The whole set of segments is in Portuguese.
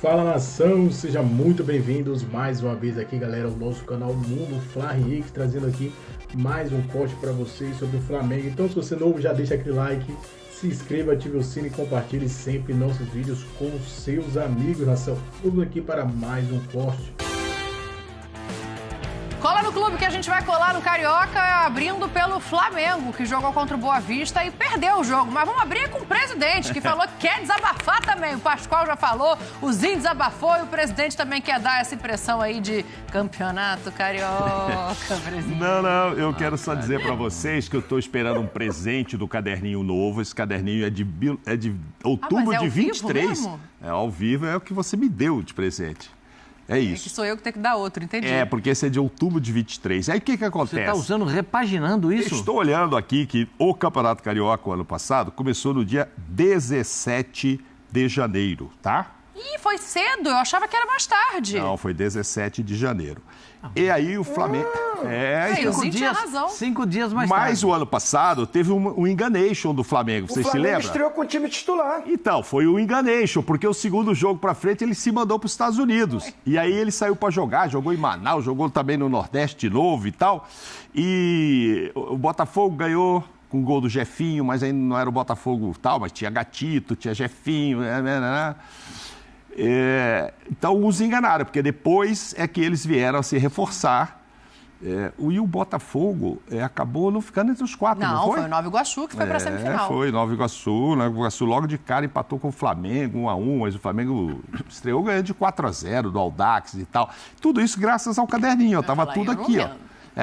Fala nação, sejam muito bem-vindos mais uma vez aqui, galera, ao nosso canal Mundo Fla Henrique, trazendo aqui mais um post para vocês sobre o Flamengo. Então, se você é novo, já deixa aquele like, se inscreva, ative o sino e compartilhe sempre nossos vídeos com seus amigos, nação. Vamos aqui para mais um post. Cola no clube que a gente vai colar no Carioca, abrindo pelo Flamengo, que jogou contra o Boa Vista e perdeu o jogo. Mas vamos abrir com o presidente, que falou que quer desabafar também. O Pascoal já falou, o Zinho desabafou e o presidente também quer dar essa impressão aí de campeonato carioca, presidente. Não, eu quero só dizer pra vocês que eu tô esperando um presente do caderninho novo. Esse caderninho é de outubro de 23. É ao vivo, é o que você me deu de presente. É isso. É que sou eu que tenho que dar outro, entendi. É, porque esse é de outubro de 23. Aí o que acontece? Você está usando, repaginando isso? Eu estou olhando aqui que o Campeonato Carioca, o ano passado, começou no dia 17 de janeiro, tá? Ih, foi cedo, eu achava que era mais tarde. Não, foi 17 de janeiro. E aí o Flamengo... o Zinho tinha razão. 5 dias mais tarde. Mas o ano passado teve um enganation do Flamengo, vocês se lembram? O Flamengo estreou com o time titular. Então, foi o enganation, porque o segundo jogo pra frente ele se mandou para os Estados Unidos. E aí ele saiu para jogar, jogou em Manaus, jogou também no Nordeste de novo e tal. E o Botafogo ganhou com o gol do Jefinho, mas ainda não era o Botafogo tal, mas tinha Gatito, tinha Jefinho, então os enganaram, porque depois é que eles vieram a se reforçar. E o Botafogo acabou não ficando entre os quatro, não foi? Não, foi o Nova Iguaçu que foi para a semifinal. Foi Nova Iguaçu. Nova Iguaçu logo de cara empatou com o Flamengo 1-1, mas o Flamengo estreou ganhando de 4-0 do Audax e tal. Tudo isso graças ao caderninho, estava tudo aqui, ó.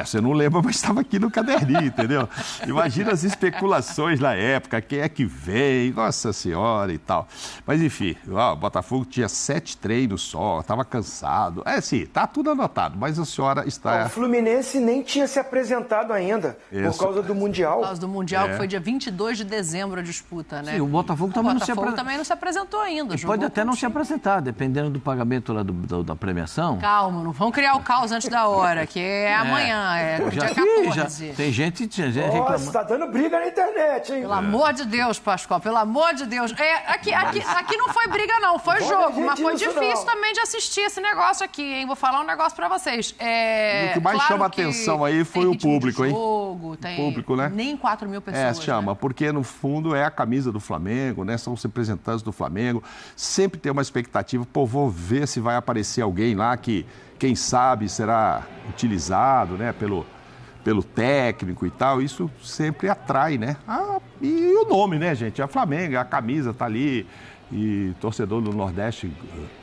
Você não lembra, mas estava aqui no caderninho, entendeu? Imagina as especulações na época, quem é que vem, nossa senhora e tal. Mas enfim, o Botafogo tinha 7 treinos só, estava cansado. Sim, tá tudo anotado, mas a senhora está... O Fluminense nem tinha se apresentado ainda, por causa do Mundial. Por causa do Mundial, que foi dia 22 de dezembro a disputa, né? Sim, o Botafogo também não se apresentou ainda. Pode até não se apresentar, dependendo do pagamento lá da premiação. Calma, não vamos criar o caos antes da hora, que é amanhã. Dia 14. Tem gente reclamando. Nossa, tá dando briga na internet, hein? Pelo amor de Deus, Pascoal, pelo amor de Deus. Aqui não foi briga, não, foi jogo, mas foi difícil também de assistir esse negócio aqui, hein? Vou falar um negócio pra vocês. O que mais chama atenção aí foi o público, hein? Jogo, tem público, né? Nem 4 mil pessoas. Chama, né? Porque no fundo é a camisa do Flamengo, né? São os representantes do Flamengo. Sempre tem uma expectativa, vou ver se vai aparecer alguém lá que, quem sabe, será utilizado, né? Pelo técnico e tal, isso sempre atrai, né? E o nome, né, gente? A Flamengo, a camisa tá ali, e torcedor do Nordeste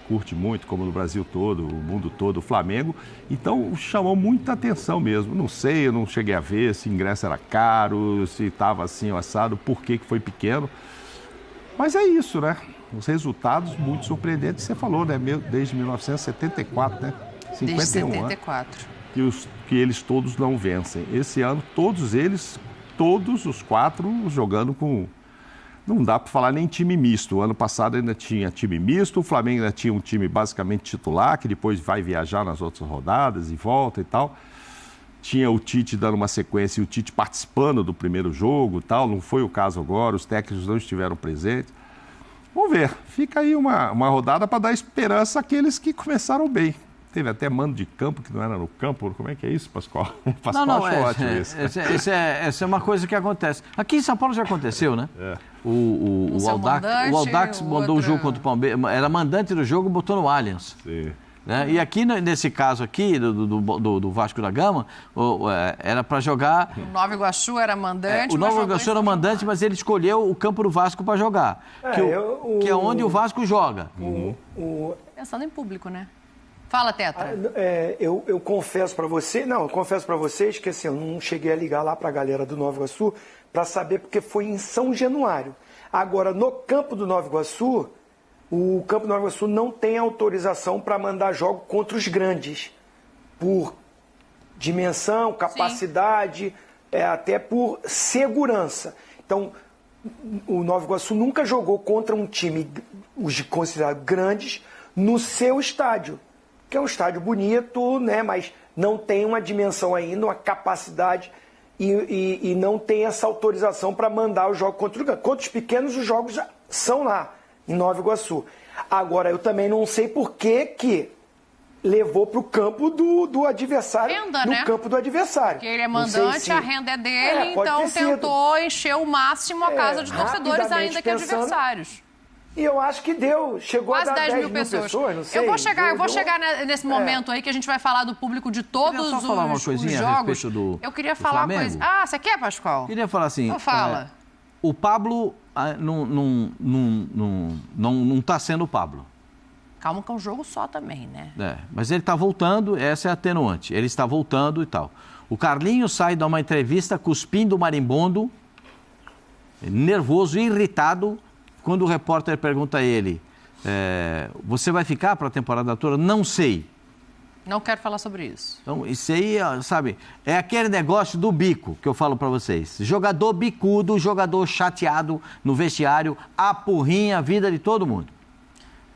curte muito, como no Brasil todo, o mundo todo, o Flamengo. Então, chamou muita atenção mesmo. Não sei, eu não cheguei a ver se o ingresso era caro, se estava assim, assado, por que foi pequeno. Mas é isso, né? Os resultados muito surpreendentes, você falou, né? Desde 1974, né? 51 Desde 74. Que eles todos não vencem. Esse ano, todos os 4 jogando com... Não dá para falar nem time misto. O ano passado ainda tinha time misto, o Flamengo ainda tinha um time basicamente titular, que depois vai viajar nas outras rodadas e volta e tal. Tinha o Tite dando uma sequência e o Tite participando do primeiro jogo e tal. Não foi o caso agora, os técnicos não estiveram presentes. Vamos ver. Fica aí uma rodada para dar esperança àqueles que começaram bem. Teve até mando de campo, que não era no campo. Como é que é isso, Pascoal? Pascoal achou ótimo isso. Essa é uma coisa que acontece. Aqui em São Paulo já aconteceu, né? O Audax mandou o jogo contra o Palmeiras. Era mandante do jogo, botou no Allianz. Sim. Né? E aqui, nesse caso aqui, do Vasco da Gama, era para jogar... O Nova Iguaçu era mandante. O Nova Iguaçu era mandante, mas ele escolheu o campo do Vasco para jogar. Que é onde o Vasco joga. Pensando em público, né? Fala, Tetra. Eu confesso para vocês que assim, eu não cheguei a ligar lá para a galera do Nova Iguaçu para saber, porque foi em São Januário. Agora, no campo do Nova Iguaçu, o campo do Nova Iguaçu não tem autorização para mandar jogo contra os grandes, por dimensão, capacidade, até por segurança. Então, o Nova Iguaçu nunca jogou contra um time, os considerados grandes, no seu estádio, que é um estádio bonito, né, mas não tem uma dimensão ainda, uma capacidade e não tem essa autorização para mandar o jogo contra os pequenos, os jogos são lá. em Nova Iguaçu. Agora, eu também não sei por que levou para o campo do adversário, renda, no né? campo do adversário. Porque ele é mandante, a renda é dele, então tentou encher o máximo a casa de torcedores, ainda que adversários. E eu acho que chegou quase a dar 10 mil pessoas. Não sei. Eu vou chegar nesse momento aí que a gente vai falar do público de todos os jogos. Eu queria só falar uma coisinha a respeito do Eu queria falar uma coisa. Ah, você quer, Pascoal? Queria falar assim. Então fala. O Pablo não está sendo o Pablo. Calma que é um jogo só também, né? Mas ele está voltando, essa é a atenuante. Ele está voltando e tal. O Carlinhos sai de uma entrevista cuspindo marimbondo, nervoso, irritado, quando o repórter pergunta a ele, você vai ficar para a temporada toda? Não sei. Não quero falar sobre isso. Então, isso aí, sabe, é aquele negócio do bico que eu falo para vocês. Jogador bicudo, jogador chateado no vestiário, apurrinha a vida de todo mundo.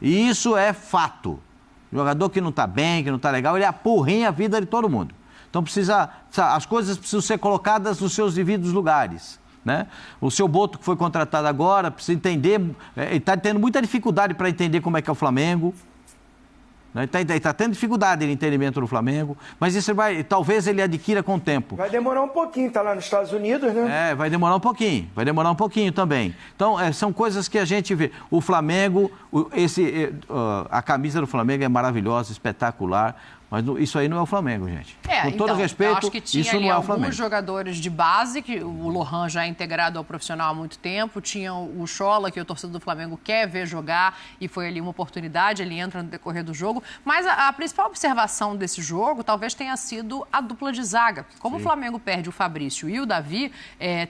E isso é fato. Jogador que não está bem, que não está legal, ele apurrinha a vida de todo mundo. Então as coisas precisam ser colocadas nos seus devidos lugares, né? O seu Boto, que foi contratado agora, precisa entender, ele está tendo muita dificuldade para entender como é que é o Flamengo. Está tendo dificuldade de entendimento do Flamengo, mas isso talvez ele adquira com o tempo. Vai demorar um pouquinho, está lá nos Estados Unidos, né? Vai demorar um pouquinho também. Então, são coisas que a gente vê. O Flamengo, a camisa do Flamengo é maravilhosa, espetacular, mas isso aí não é o Flamengo, gente. Com todo respeito, eu acho que tinha isso não é o Flamengo. Alguns jogadores de base, que o Lohan já é integrado ao profissional há muito tempo, tinha o Schola, que o torcedor do Flamengo quer ver jogar, e foi ali uma oportunidade, ele entra no decorrer do jogo. Mas a principal observação desse jogo talvez tenha sido a dupla de zaga. Porque como o Flamengo perde o Fabrício e o Davi,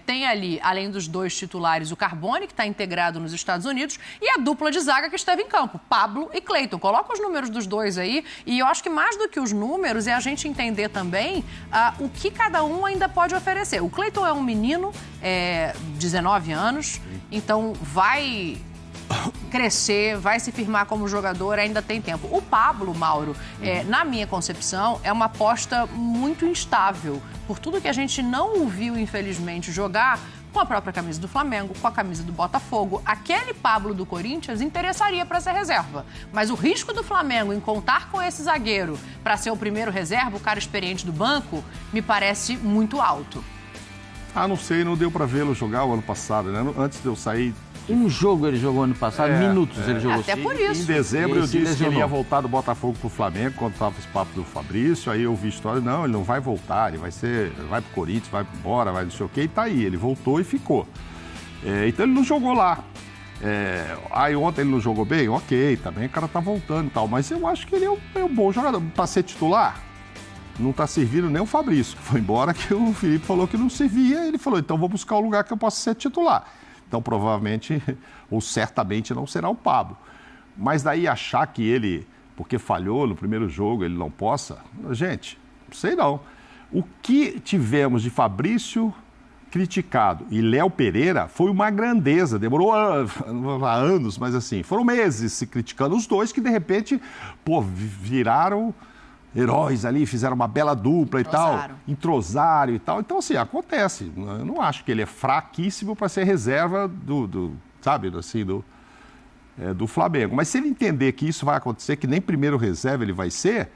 tem ali, além dos dois titulares, o Carbone, que está integrado nos Estados Unidos, e a dupla de zaga que esteve em campo, Pablo e Cleiton. Coloca os números dos dois aí, e eu acho que mais do que os números é a gente entender também o que cada um ainda pode oferecer. O Cleiton é um menino, 19 anos, então vai crescer, vai se firmar como jogador, ainda tem tempo. O Pablo, Mauro, na minha concepção, é uma aposta muito instável. Por tudo que a gente não o viu, infelizmente, jogar com a própria camisa do Flamengo, com a camisa do Botafogo. Aquele Pablo do Corinthians interessaria para ser reserva. Mas o risco do Flamengo em contar com esse zagueiro para ser o primeiro reserva, o cara experiente do banco, me parece muito alto. Não sei, não deu para vê-lo jogar o ano passado, né? Antes de eu sair... Um jogo ele jogou ano passado, minutos ele jogou. Até por isso. Em dezembro eu disse que ele ia voltar do Botafogo pro Flamengo, quando estava esse papo do Fabrício, aí eu vi história, não, ele não vai voltar, ele vai pro Corinthians, vai embora, vai não sei o quê, e tá aí, ele voltou e ficou. Então ele não jogou lá. Aí ontem ele não jogou bem, ok, também o cara tá voltando e tal, mas eu acho que ele é um bom jogador. Para ser titular, não tá servindo nem o Fabrício, que foi embora, que o Felipe falou que não servia, ele falou, então vou buscar um lugar que eu possa ser titular. Então, provavelmente, ou certamente, não será o Pablo. Mas daí achar que ele, porque falhou no primeiro jogo, ele não possa... Gente, não sei não. O que tivemos de Fabrício criticado e Léo Pereira foi uma grandeza. Demorou anos, mas assim, foram meses se criticando os dois que, de repente, viraram... heróis ali, fizeram uma bela dupla e tal, entrosaram e tal. Então, assim, acontece. Eu não acho que ele é fraquíssimo para ser reserva do Flamengo. Mas se ele entender que isso vai acontecer, que nem primeiro reserva ele vai ser,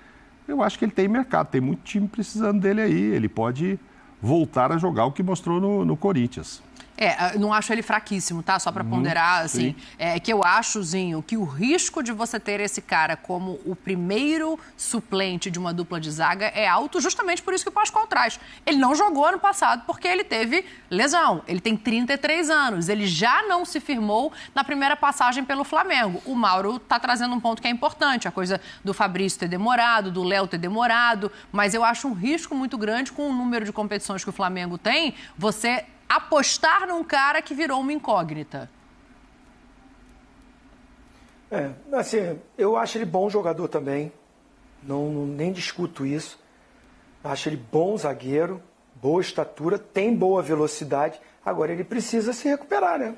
eu acho que ele tem mercado. Tem muito time precisando dele aí. Ele pode voltar a jogar o que mostrou no Corinthians. Não acho ele fraquíssimo, tá? Só para ponderar, assim, que eu acho, Zinho, que o risco de você ter esse cara como o primeiro suplente de uma dupla de zaga é alto, justamente por isso que o Pascoal traz. Ele não jogou ano passado porque ele teve lesão. Ele tem 33 anos. Ele já não se firmou na primeira passagem pelo Flamengo. O Mauro tá trazendo um ponto que é importante, a coisa do Fabrício ter demorado, do Léo ter demorado, mas eu acho um risco muito grande com o número de competições que o Flamengo tem, você apostar num cara que virou uma incógnita. Assim, eu acho ele bom jogador também. Nem discuto isso. Acho ele bom zagueiro, boa estatura, tem boa velocidade. Agora ele precisa se recuperar, né?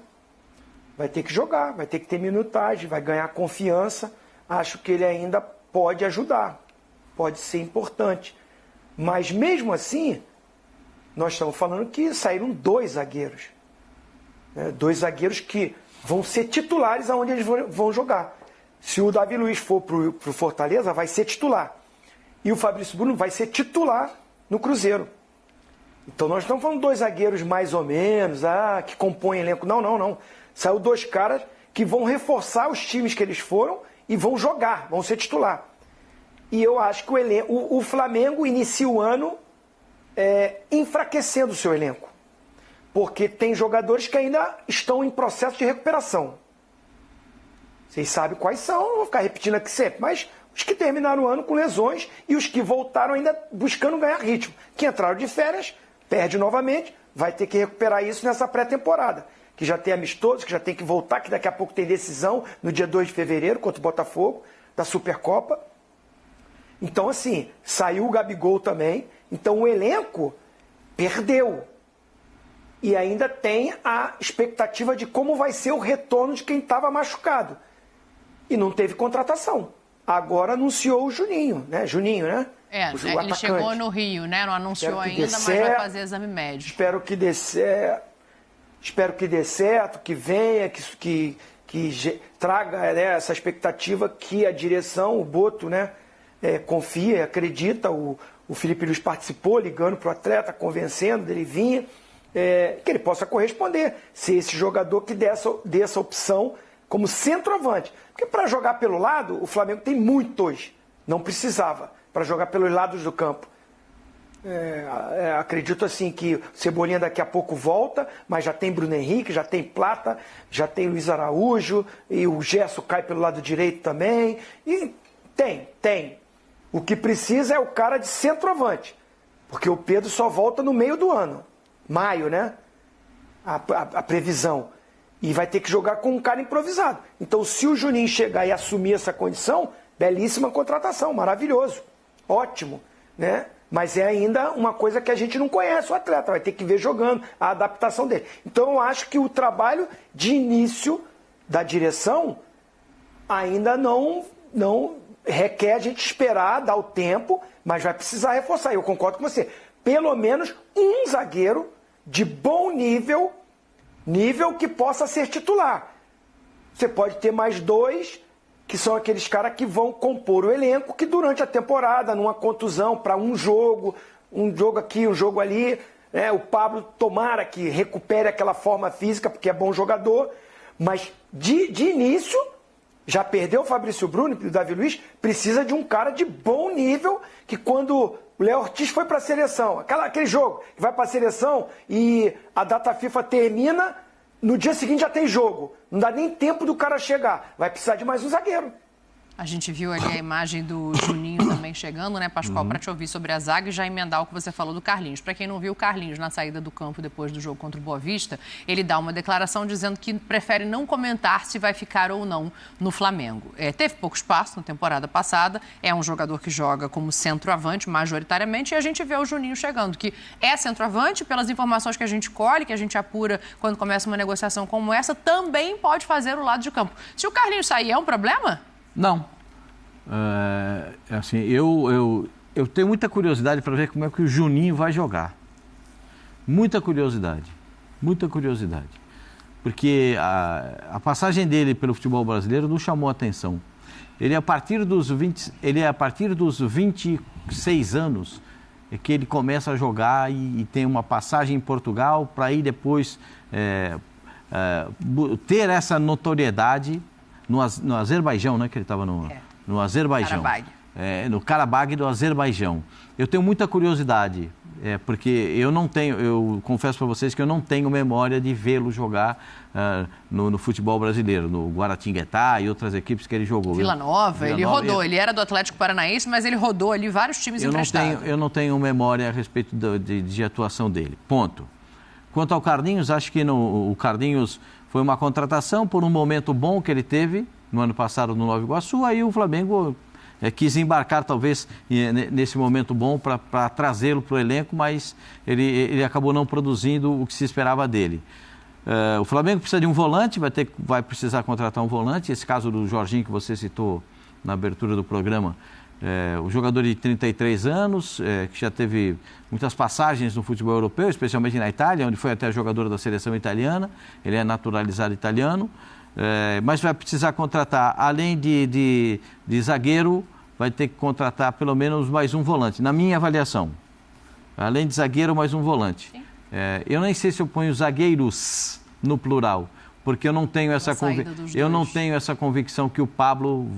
Vai ter que jogar, vai ter que ter minutagem, vai ganhar confiança. Acho que ele ainda pode ajudar, pode ser importante. Mas mesmo assim... nós estamos falando que saíram dois zagueiros. Dois zagueiros que vão ser titulares aonde eles vão jogar. Se o Davi Luiz for pro Fortaleza, vai ser titular. E o Fabrício Bruno vai ser titular no Cruzeiro. Então nós estamos falando 2 zagueiros mais ou menos, que compõem elenco. Não. Saiu 2 caras que vão reforçar os times que eles foram e vão jogar, vão ser titular. E eu acho que o Flamengo inicia o ano enfraquecendo o seu elenco. Porque tem jogadores que ainda estão em processo de recuperação. Vocês sabem quais são, não vou ficar repetindo aqui sempre, mas os que terminaram o ano com lesões e os que voltaram ainda buscando ganhar ritmo. Que entraram de férias, perde novamente, vai ter que recuperar isso nessa pré-temporada. Que já tem amistoso, que já tem que voltar, que daqui a pouco tem decisão no dia 2 de fevereiro contra o Botafogo, da Supercopa. Então, assim, saiu o Gabigol também. Então, o elenco perdeu. E ainda tem a expectativa de como vai ser o retorno de quem estava machucado. E não teve contratação. Agora anunciou o Juninho, né? Ele chegou no Rio, né? Não anunciou ainda, mas vai fazer exame médico. Espero que dê certo, que venha, que traga, né, essa expectativa que a direção, o Boto, né, confia, acredita. O Felipe Luiz participou, ligando para o atleta, convencendo dele vinha. Que ele possa corresponder, ser esse jogador que dê essa opção como centroavante. Porque para jogar pelo lado, o Flamengo tem muitos, não precisava, para jogar pelos lados do campo. Acredito assim que o Cebolinha daqui a pouco volta, mas já tem Bruno Henrique, já tem Plata, já tem Luiz Araújo, e o Gerson cai pelo lado direito também. E tem. O que precisa é o cara de centroavante, porque o Pedro só volta no meio do ano. Maio, né? A previsão. E vai ter que jogar com um cara improvisado. Então, se o Juninho chegar e assumir essa condição, belíssima contratação, maravilhoso, ótimo, né? Mas é ainda uma coisa que a gente não conhece o atleta, vai ter que ver jogando, a adaptação dele. Então, eu acho que o trabalho de início da direção ainda não requer a gente esperar, dar o tempo, mas vai precisar reforçar. Eu concordo com você. Pelo menos um zagueiro de bom nível que possa ser titular. Você pode ter mais 2, que são aqueles caras que vão compor o elenco, que durante a temporada, numa contusão para um jogo aqui, um jogo ali, né, o Pablo tomara que recupere aquela forma física, porque é bom jogador, mas de início, já perdeu o Fabrício Bruno e o Davi Luiz, precisa de um cara de bom nível, que quando o Léo Ortiz foi para a seleção, aquele jogo que vai para a seleção e a data FIFA termina, no dia seguinte já tem jogo. Não dá nem tempo do cara chegar. Vai precisar de mais um zagueiro. A gente viu ali a imagem do Juninho também chegando, né, Pascoal, para te ouvir sobre a zaga e já emendar o que você falou do Carlinhos. Para quem não viu o Carlinhos na saída do campo depois do jogo contra o Boa Vista, ele dá uma declaração dizendo que prefere não comentar se vai ficar ou não no Flamengo. Teve pouco espaço na temporada passada, é um jogador que joga como centroavante majoritariamente e a gente vê o Juninho chegando, que é centroavante, pelas informações que a gente colhe, que a gente apura quando começa uma negociação como essa, também pode fazer o lado de campo. Se o Carlinhos sair, é um problema? Não. Assim, eu tenho muita curiosidade para ver como é que o Juninho vai jogar. Muita curiosidade. Porque a passagem dele pelo futebol brasileiro nos chamou a atenção. Ele é a partir dos 26 anos que ele começa a jogar e tem uma passagem em Portugal para ir depois ter essa notoriedade no Azerbaijão, né? Que ele estava no Azerbaijão. No Karabag do Azerbaijão. Eu tenho muita curiosidade, porque eu confesso para vocês que eu não tenho memória de vê-lo jogar no futebol brasileiro, no Guaratinguetá e outras equipes que ele jogou. Vila Nova, ele rodou. Ele era do Atlético Paranaense, mas ele rodou ali vários times emprestados. Eu não tenho memória a respeito de atuação dele. Ponto. Quanto ao Carlinhos, acho que o Carlinhos foi uma contratação por um momento bom que ele teve no ano passado no Nova Iguaçu, aí o Flamengo quis embarcar talvez nesse momento bom para trazê-lo para o elenco, mas ele acabou não produzindo o que se esperava dele. O Flamengo precisa de um volante, vai precisar contratar um volante. Esse caso do Jorginho que você citou na abertura do programa Um jogador de 33 anos, que já teve muitas passagens no futebol europeu, especialmente na Itália, onde foi até jogador da seleção italiana. Ele é naturalizado italiano, mas vai precisar contratar, além de zagueiro, vai ter que contratar pelo menos mais um volante, na minha avaliação. Além de zagueiro, mais um volante. Eu nem sei se eu ponho zagueiros no plural, porque eu não tenho essa convicção que o Pablo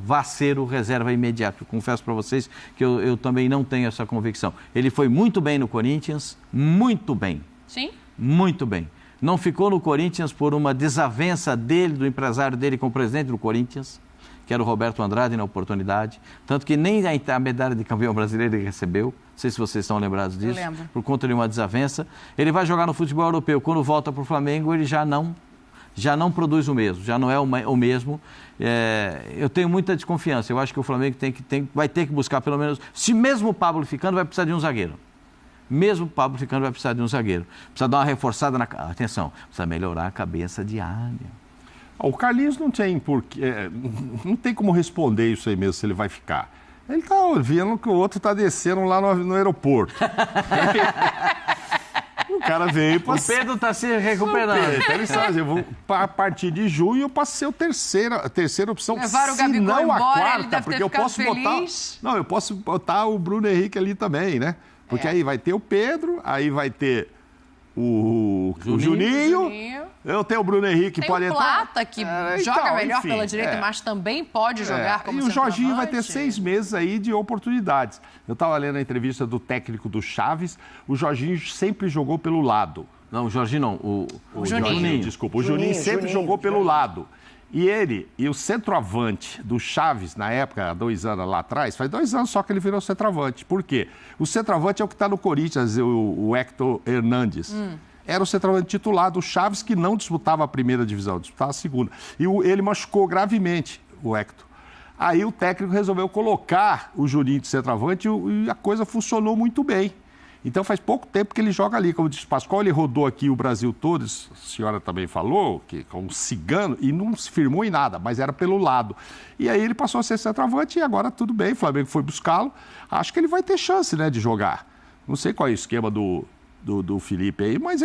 vá ser o reserva imediato. Confesso para vocês que eu também não tenho essa convicção. Ele foi muito bem no Corinthians, muito bem. Sim? Muito bem. Não ficou no Corinthians por uma desavença dele, do empresário dele com o presidente do Corinthians, que era o Roberto Andrade na oportunidade. Tanto que nem a medalha de campeão brasileiro ele recebeu. Não sei se vocês estão lembrados disso. Eu lembro. Por conta de uma desavença. Ele vai jogar no futebol europeu. Quando volta para o Flamengo, ele já não produz o mesmo, já não é o mesmo. Eu tenho muita desconfiança. Eu acho que o Flamengo vai ter que buscar pelo menos... Se mesmo o Pablo ficando, vai precisar de um zagueiro. Mesmo o Pablo ficando, vai precisar de um zagueiro. Precisa dar uma reforçada na... Atenção, precisa melhorar a cabeça de área. O Carlinhos não tem não tem como responder isso aí mesmo, se ele vai ficar. Ele está ouvindo que o outro está descendo lá no aeroporto. O cara veio para... O Pedro está se recuperando. Então ele sabe, a partir de junho eu posso ser a terceira opção. Levaram o Gabigol não embora, a quarta, ele deve porque ter eu posso feliz. botar... Não, eu posso botar o Bruno Henrique ali também, né? Porque aí vai ter o Pedro, aí vai ter o Juninho. Eu tenho o Bruno Henrique, tem pode o entrar. Plata, que joga melhor enfim, pela direita, mas também pode jogar como E o Jorginho vai ter centroavante. 6 meses aí de oportunidades. Eu estava lendo a entrevista do técnico do Chaves, o Jorginho sempre jogou pelo lado. Não, o Jorginho não, o Juninho. Desculpa, o Juninho sempre jogou pelo lado. E o centroavante do Chaves, na época, há 2 anos lá atrás, faz 2 anos só que ele virou centroavante. Por quê? O centroavante é o que está no Corinthians, o Héctor Hernandes. Era o centroavante titular do Chaves, que não disputava a primeira divisão, disputava a segunda. E ele machucou gravemente, o Héctor. Aí o técnico resolveu colocar o Juninho de centroavante e a coisa funcionou muito bem. Então faz pouco tempo que ele joga ali. Como disse o Pascoal, ele rodou aqui o Brasil todo, a senhora também falou, que com um cigano, e não se firmou em nada, mas era pelo lado. E aí ele passou a ser centroavante e agora tudo bem, o Flamengo foi buscá-lo. Acho que ele vai ter chance, né, de jogar. Não sei qual é o esquema do Felipe aí, mas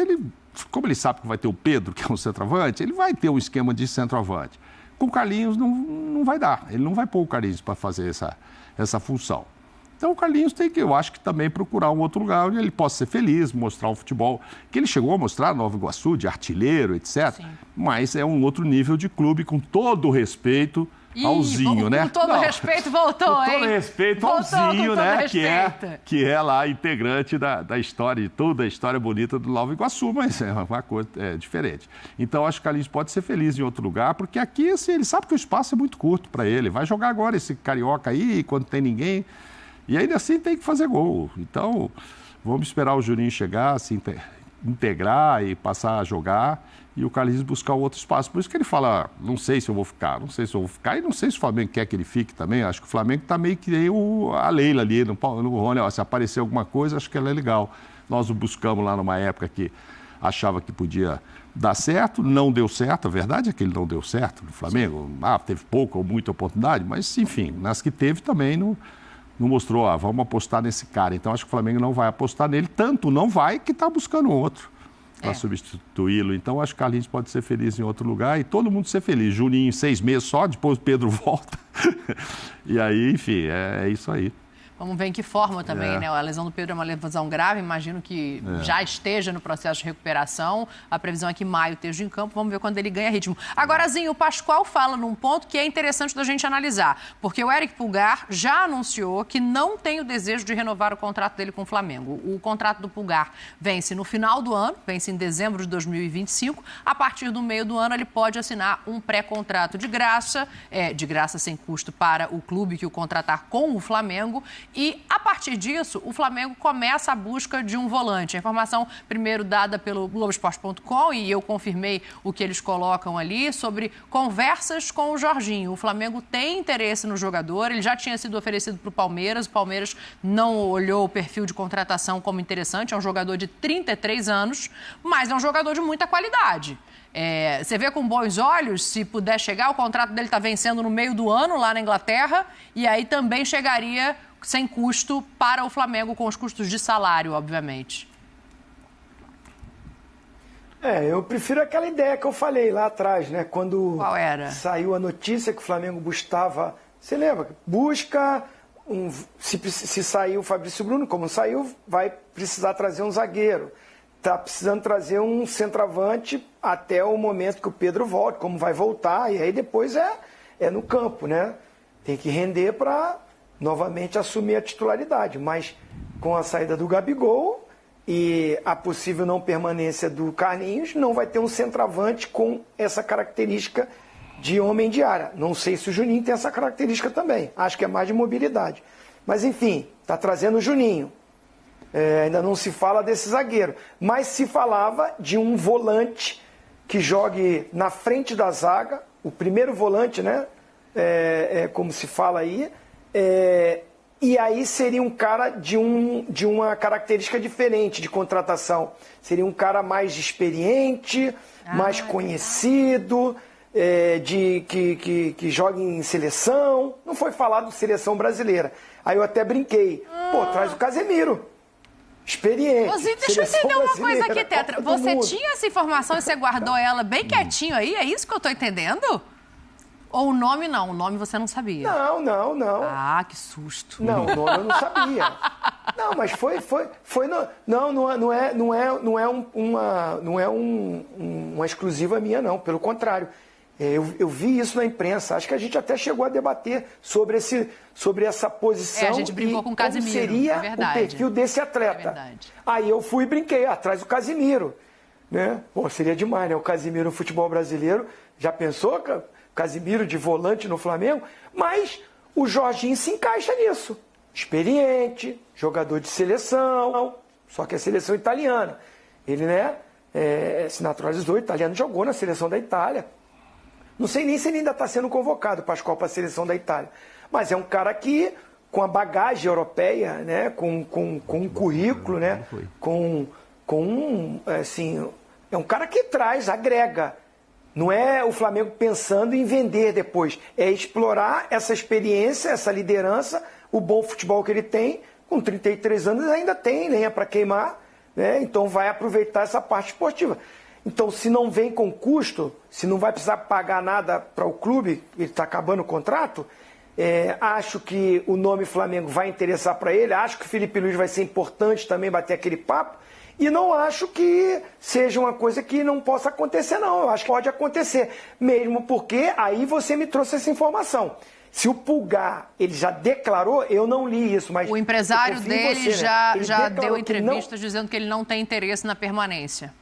como ele sabe que vai ter o Pedro, que é um centroavante, ele vai ter um esquema de centroavante. Com o Carlinhos não vai dar, ele não vai pôr o Carlinhos para fazer essa função. Então o Carlinhos tem que, eu acho que também procurar um outro lugar onde ele possa ser feliz, mostrar o futebol que ele chegou a mostrar no Nova Iguaçu, de artilheiro, etc. Sim. Mas é um outro nível de clube, com todo o respeito ao Zinho, né? Com todo respeito, voltou, hein? Com todo respeito ao Zinho, né? Que é lá integrante da história, de toda a história bonita do Nova Iguaçu, mas é uma coisa diferente. Então acho que o Carlinhos pode ser feliz em outro lugar, porque aqui assim, ele sabe que o espaço é muito curto para ele. Vai jogar agora esse Carioca aí, quando tem ninguém. E ainda assim tem que fazer gol. Então, vamos esperar o Juninho chegar, se integrar e passar a jogar e o Carlinhos buscar outro espaço. Por isso que ele fala, não sei se eu vou ficar, não sei se eu vou ficar. E não sei se o Flamengo quer que ele fique também. Acho que o Flamengo está meio que nem a Leila ali. Olha, se aparecer alguma coisa, acho que ela é legal. Nós o buscamos lá numa época que achava que podia dar certo. Não deu certo. A verdade é que ele não deu certo no Flamengo. Teve pouca ou muita oportunidade. Mas, enfim, nas que teve também não mostrou, vamos apostar nesse cara. Então, acho que o Flamengo não vai apostar nele. Tanto não vai que está buscando outro para substituí-lo. Então, acho que o Carlinhos pode ser feliz em outro lugar e todo mundo ser feliz. Juninho, 6 meses só, depois o Pedro volta. E aí, enfim, é isso aí. Vamos ver em que forma também, né? A lesão do Pedro é uma lesão grave, imagino que já esteja no processo de recuperação. A previsão é que em maio esteja em campo, vamos ver quando ele ganha ritmo. Agora, Zinho, o Pascoal fala num ponto que é interessante da gente analisar, porque o Eric Pulgar já anunciou que não tem o desejo de renovar o contrato dele com o Flamengo. O contrato do Pulgar vence no final do ano, vence em dezembro de 2025. A partir do meio do ano, ele pode assinar um pré-contrato de graça sem custo para o clube que o contratar com o Flamengo. E, a partir disso, o Flamengo começa a busca de um volante. A informação, primeiro, dada pelo Globoesporte.com, e eu confirmei o que eles colocam ali, sobre conversas com o Jorginho. O Flamengo tem interesse no jogador, ele já tinha sido oferecido para o Palmeiras não olhou o perfil de contratação como interessante, é um jogador de 33 anos, mas é um jogador de muita qualidade. Você vê com bons olhos, se puder chegar, o contrato dele está vencendo no meio do ano lá na Inglaterra, e aí também chegaria sem custo para o Flamengo, com os custos de salário, obviamente. Eu prefiro aquela ideia que eu falei lá atrás, né? Quando Qual era? Saiu a notícia que o Flamengo buscava... Você lembra? Busca... Se saiu o Fabrício Bruno, como saiu, vai precisar trazer um zagueiro. Está precisando trazer um centroavante até o momento que o Pedro volte, como vai voltar, e aí depois é no campo, né? Tem que render para novamente assumir a titularidade. Mas com a saída do Gabigol e a possível não permanência do Carlinhos, não vai ter um centroavante com essa característica de homem de área. Não sei se o Juninho tem essa característica também. Acho que é mais de mobilidade. Mas, enfim, está trazendo o Juninho. Ainda não se fala desse zagueiro. Mas se falava de um volante que jogue na frente da zaga. O primeiro volante, né? Como se fala aí. E aí seria um cara de uma característica diferente de contratação. Seria um cara mais experiente, mais conhecido... que joga em seleção. Não foi falado de seleção brasileira. Aí eu até brinquei. Traz o Casemiro. Experiente. Deixa eu entender uma coisa aqui, Tetra. Você tinha essa informação e você guardou ela bem quietinho aí? É isso que eu tô entendendo? Ou o nome não? O nome você não sabia? Não. Ah, que susto. Não, o nome eu não sabia. Não, mas foi não é uma exclusiva minha, não. Pelo contrário. Eu vi isso na imprensa. Acho que a gente até chegou a debater sobre essa posição. A gente brincou com o Casemiro. Como seria o perfil desse atleta. Aí eu fui e brinquei, atrás do Casemiro. Né? Seria demais, né? O Casemiro no futebol brasileiro. Já pensou, Casemiro de volante no Flamengo? Mas o Jorginho se encaixa nisso. Experiente, jogador de seleção, só que é seleção italiana. Ele, né, se naturalizou italiano, jogou na seleção da Itália. Não sei nem se ele ainda está sendo convocado, Pascoal, para a seleção da Itália. Mas é um cara que, com a bagagem europeia, né, com um currículo, né, é um cara que traz, agrega. Não é o Flamengo pensando em vender depois. É explorar essa experiência, essa liderança, o bom futebol que ele tem. Com 33 anos ainda tem lenha para queimar, né? Então vai aproveitar essa parte esportiva. Então, se não vem com custo, se não vai precisar pagar nada para o clube, ele está acabando o contrato, acho que o nome Flamengo vai interessar para ele, acho que o Felipe Luiz vai ser importante também bater aquele papo, e não acho que seja uma coisa que não possa acontecer, não. Eu acho que pode acontecer, mesmo porque aí você me trouxe essa informação. Se o Pulgar, ele já declarou, eu não li isso, mas... O empresário dele você, já, né? já deu entrevistas dizendo que ele não tem interesse na permanência.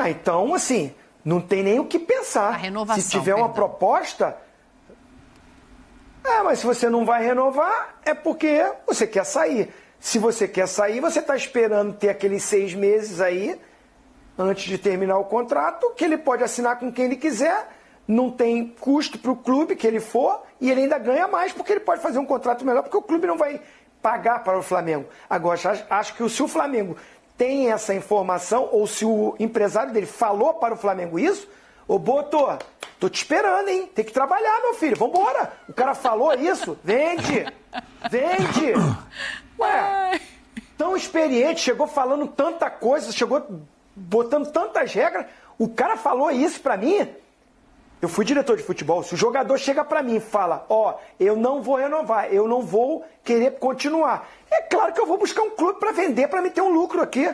Então, assim, não tem nem o que pensar. A renovação, se tiver uma proposta... mas se você não vai renovar, é porque você quer sair. Se você quer sair, você está esperando ter aqueles 6 meses aí, antes de terminar o contrato, que ele pode assinar com quem ele quiser, não tem custo para o clube que ele for, e ele ainda ganha mais, porque ele pode fazer um contrato melhor, porque o clube não vai pagar para o Flamengo. Agora, acho que se o Flamengo tem essa informação, ou se o empresário dele falou para o Flamengo isso, ô Boto, tô te esperando, hein? Tem que trabalhar, meu filho, vambora. O cara falou isso, vende. Ué, tão experiente, chegou falando tanta coisa, chegou botando tantas regras. O cara falou isso pra mim. Eu fui diretor de futebol. Se o jogador chega pra mim e fala, eu não vou renovar, eu não vou querer continuar. É claro que eu vou buscar um clube pra vender, pra me ter um lucro aqui.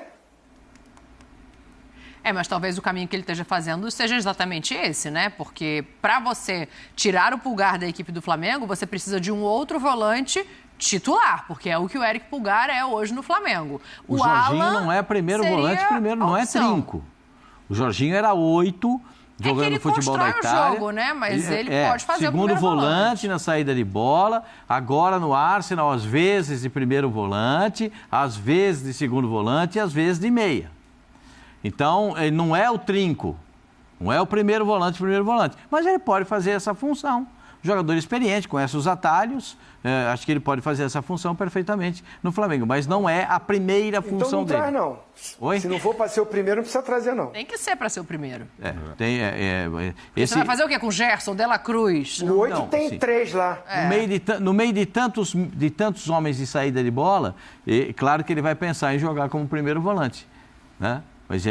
Mas talvez o caminho que ele esteja fazendo seja exatamente esse, né? Porque para você tirar o Pulgar da equipe do Flamengo, você precisa de um outro volante titular, porque é o que o Eric Pulgar é hoje no Flamengo. O Jorginho não é primeiro volante, não é trinco. O Jorginho era 8, jogando no futebol da Itália. O jogo, né? Mas ele pode fazer o segundo primeiro volante na saída de bola, agora no Arsenal, às vezes de primeiro volante, às vezes de segundo volante e às vezes de meia. Então, ele não é o trinco, não é o primeiro volante, mas ele pode fazer essa função. jogador experiente, conhece os atalhos, acho que ele pode fazer essa função perfeitamente no Flamengo, mas não é a primeira função dele. Então não traz, não. Oi? Se não for para ser o primeiro, não precisa trazer, não. Tem que ser para ser o primeiro. Esse... Você vai fazer o quê com o Gerson, Dela Cruz? O 8 tem sim. 3 lá. No meio de tantos homens de saída de bola, claro que ele vai pensar em jogar como primeiro volante, né? Mas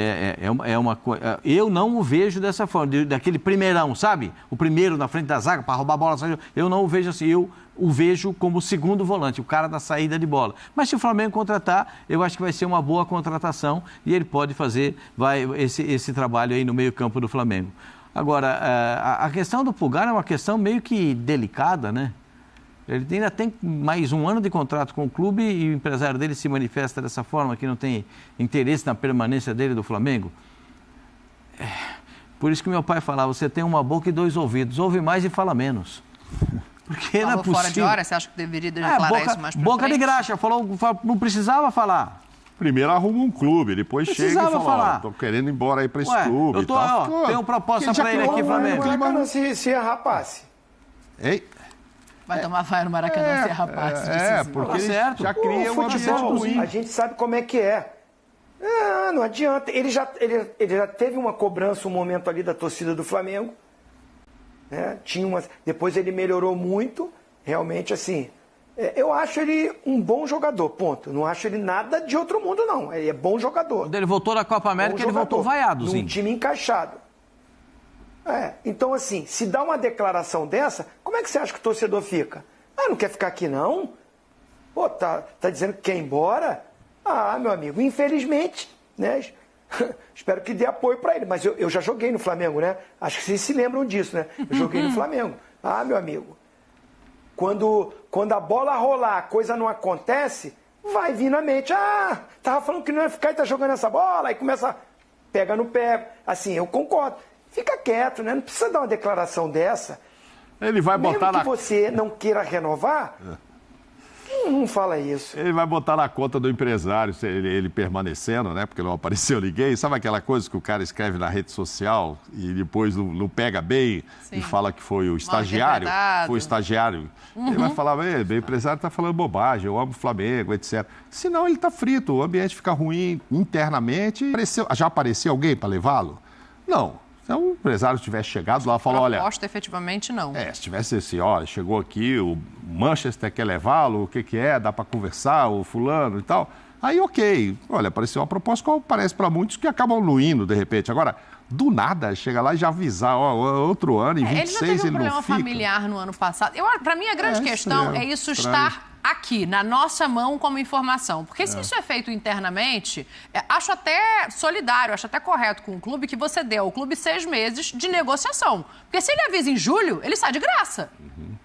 uma coisa. Eu não o vejo dessa forma, daquele primeirão, sabe? O primeiro na frente da zaga para roubar a bola. Eu não o vejo assim. Eu o vejo como segundo volante, o cara da saída de bola. Mas se o Flamengo contratar, eu acho que vai ser uma boa contratação e ele pode fazer esse trabalho aí no meio-campo do Flamengo. Agora, a questão do Pulgar é uma questão meio que delicada, né? Ele ainda tem mais um ano de contrato com o clube e o empresário dele se manifesta dessa forma, que não tem interesse na permanência dele do Flamengo. Por isso que meu pai falava, você tem uma boca e 2 ouvidos, ouve mais e fala menos. Porque não é possível. Fora de hora, você acha que deveria declarar isso mais pra boca frente? de graxa, não precisava falar. Primeiro arruma um clube, depois chega e fala, tô querendo ir embora aí pra esse clube. Tenho proposta pra ele aqui, Flamengo. Se errar, passe. Ei? Vai tomar vaia no Maracanã se errar passe. Porque certo. já cria um ambiente ruim. A gente sabe como é que é. Não adianta. Ele já teve uma cobrança, um momento ali da torcida do Flamengo. Né? Depois ele melhorou muito. Realmente, assim, eu acho ele um bom jogador, ponto. Não acho ele nada de outro mundo, não. Ele é bom jogador. Quando ele voltou da Copa América, ele voltou vaiadozinho. Um time encaixado. Então, assim, se dá uma declaração dessa, como é que você acha que o torcedor fica? Não quer ficar aqui, não? Pô, tá dizendo que quer ir embora? Meu amigo, infelizmente, né? Espero que dê apoio para ele. Mas eu já joguei no Flamengo, né? Acho que vocês se lembram disso, né? Eu joguei no Flamengo. Meu amigo, quando a bola rolar, a coisa não acontece, vai vir na mente. Tava falando que não ia ficar e tá jogando essa bola. Aí começa, pega no pé. Assim, eu concordo. Fica quieto, né? Não precisa dar uma declaração dessa. Ele vai botar Mesmo que você não queira renovar, não fala isso. Ele vai botar na conta do empresário, ele permanecendo, né? Porque não apareceu ninguém. Sabe aquela coisa que o cara escreve na rede social e depois não pega bem e fala que foi o estagiário? Foi o estagiário. Ele vai falar, o empresário está falando bobagem, eu amo o Flamengo, etc. Senão ele está frito, o ambiente fica ruim internamente. Já apareceu alguém para levá-lo? Não. Se o empresário tivesse chegado lá e falou, olha... Aposto efetivamente não. Se tivesse assim, olha, chegou aqui, o Manchester quer levá-lo, o que é, dá para conversar, o fulano e tal. Aí, ok. Olha, apareceu uma proposta que parece para muitos que acabam não indo, de repente. Agora, do nada, chega lá e já avisar, outro ano, em 26 ele não fica. Ele já teve um problema familiar no ano passado. Para mim, a grande questão é isso estar aqui, na nossa mão, como informação. Porque se isso é feito internamente, acho até solidário, acho até correto com o clube que você dê ao clube 6 meses de negociação. Porque se ele avisa em julho, ele sai de graça.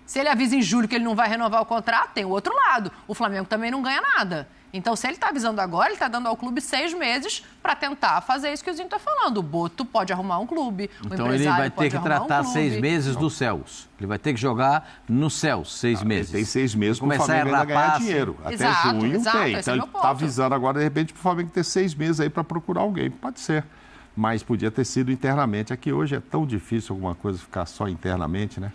Se ele avisa em julho que ele não vai renovar o contrato, tem o outro lado. O Flamengo também não ganha nada. Então, se ele está avisando agora, ele está dando ao clube 6 meses para tentar fazer isso que o Zinho está falando. O Boto pode arrumar um clube, o então ele vai ter que tratar 6 meses dos céus. Ele vai ter que jogar nos céus 6 meses. Tem 6 meses para o Flamengo ainda ganhar dinheiro. Até junho tem. Então ele está avisando agora, de repente, para o Flamengo ter 6 meses aí para procurar alguém. Pode ser. Mas podia ter sido internamente. Aqui hoje é tão difícil alguma coisa ficar só internamente, né?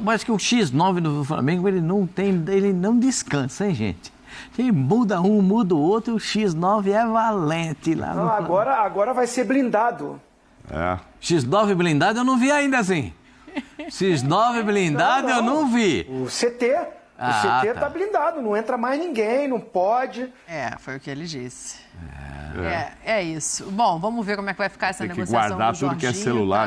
Mas que o X9 do Flamengo, ele não descansa, hein, gente? Quem muda um, muda o outro, o X9 é valente lá no agora vai ser blindado. X9 blindado eu não vi ainda assim. X9 blindado eu não vi. O CT tá blindado, não entra mais ninguém, não pode. Foi o que ele disse. É isso. Bom, vamos ver como é que vai ficar essa negociação do Jorginho. Tem que guardar tudo que é celular.